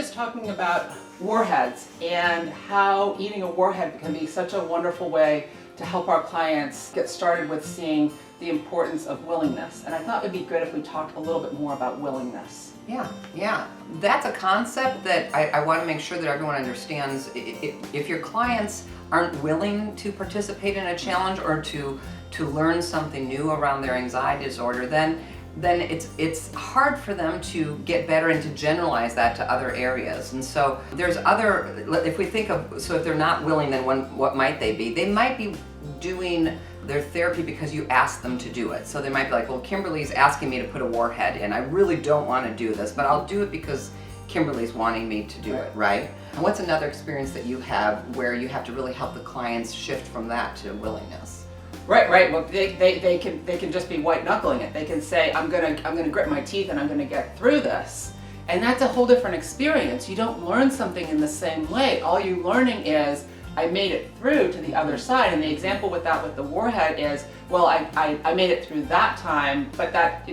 just talking about warheads and how eating a warhead can be such a wonderful way to help our clients get started with seeing the importance of willingness. And I thought it would be good if we talked a little bit more about willingness. Yeah. That's a concept that I want to make sure that everyone understands. If your clients aren't willing to participate in a challenge or to learn something new around their anxiety disorder, then it's hard for them to get better and to generalize that to other areas. And so there's other, if we think of, so if they're not willing, then what might they be? They might be doing their therapy because you asked them to do it. So they might be like, well, Kimberly's asking me to put a warhead in. I really don't want to do this, but I'll do it because Kimberly's wanting me to do it, right? And what's another experience that you have where you have to really help the clients shift from that to willingness? Right. Well, they can just be white knuckling it. They can say, I'm gonna grit my teeth and I'm gonna get through this. And that's a whole different experience. You don't learn something in the same way. All you're learning is, I made it through to the other side. And the example with the warhead is, well, I made it through that time, but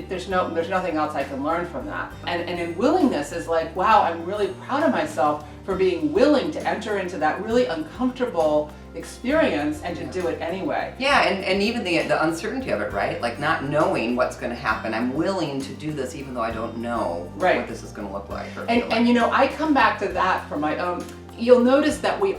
there's nothing else I can learn from that. And in willingness is like, wow, I'm really proud of myself for being willing to enter into that really uncomfortable experience and to do it anyway. Yeah, and even the uncertainty of it, right? Like not knowing what's going to happen. I'm willing to do this even though I don't know what this is going to look like. And you know, I come back to that for my own. You'll notice that we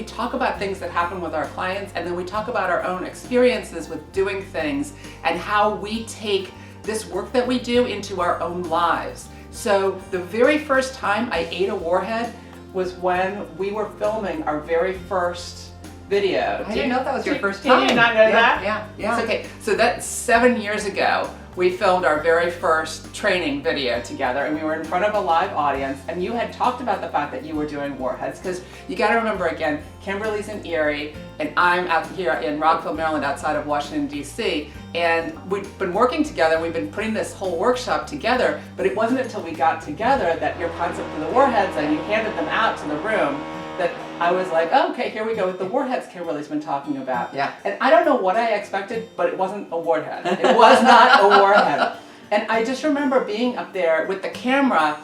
talk about things that happen with our clients, and then we talk about our own experiences with doing things and how we take this work that we do into our own lives. So the very first time I ate a warhead was when we were filming our very first video. I didn't know that was your first time. Did you not know that? Yeah. It's okay. So that's 7 years ago. We filmed our very first training video together, and we were in front of a live audience, and you had talked about the fact that you were doing warheads, because you got to remember again, Kimberly's in Erie, and I'm out here in Rockville, Maryland, outside of Washington, D.C., and we've been working together, we've been putting this whole workshop together, but it wasn't until we got together that your concept of the warheads, and you handed them out to the room, that I was like, oh, okay, here we go with the warheads Kimberly's been talking about. Yeah. And I don't know what I expected, but it wasn't a warhead. It was not a warhead. And I just remember being up there with the camera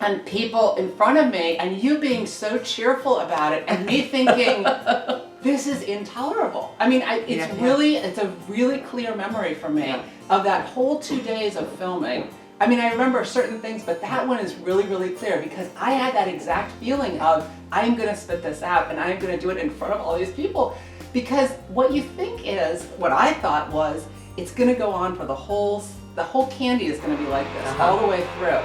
and people in front of me and you being so cheerful about it and me thinking, this is intolerable. I mean, it's a really clear memory for me of that whole 2 days of filming. I mean, I remember certain things, but that one is really, really clear because I had that exact feeling of, I'm going to spit this out and I'm going to do it in front of all these people. Because what you think is, what I thought was, it's going to go on for the whole candy is going to be like this all the way through.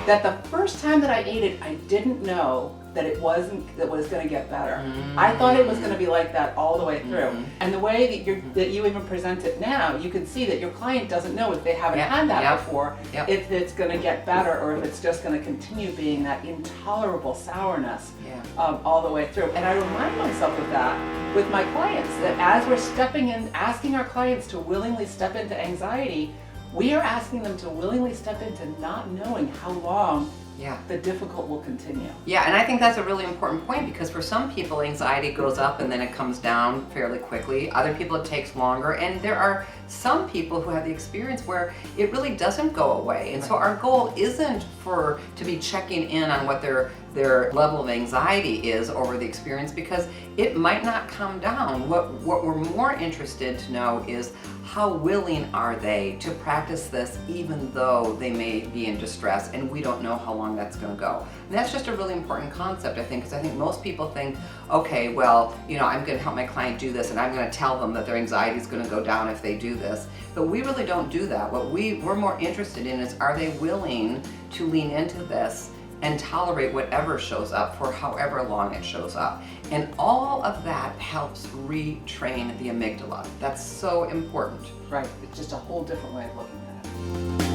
That the first time that I ate it, I didn't know that it was going to get better. I thought it was going to be like that all the way through. And the way that you even present it now, you can see that your client doesn't know if they haven't had that before, if it's going to get better or if it's just going to continue being that intolerable sourness all the way through. And I remind myself of that with my clients, that as we're stepping in, asking our clients to willingly step into anxiety, we are asking them to willingly step into not knowing how long the difficult will continue. Yeah, and I think that's a really important point because for some people anxiety goes up and then it comes down fairly quickly. Other people it takes longer, and there are some people who have the experience where it really doesn't go away. And so our goal isn't to be checking in on what their level of anxiety is over the experience, because it might not come down. What we're more interested to know is how willing are they to practice this even though they may be in distress and we don't know how long that's going to go. And that's just a really important concept, I think, because I think most people think, okay, well, you know, I'm going to help my client do this and I'm going to tell them that their anxiety is going to go down if they do this. But we really don't do that. What we're more interested in is, are they willing to lean into this and tolerate whatever shows up for however long it shows up. And all of that helps retrain the amygdala. That's so important. Right, it's just a whole different way of looking at it.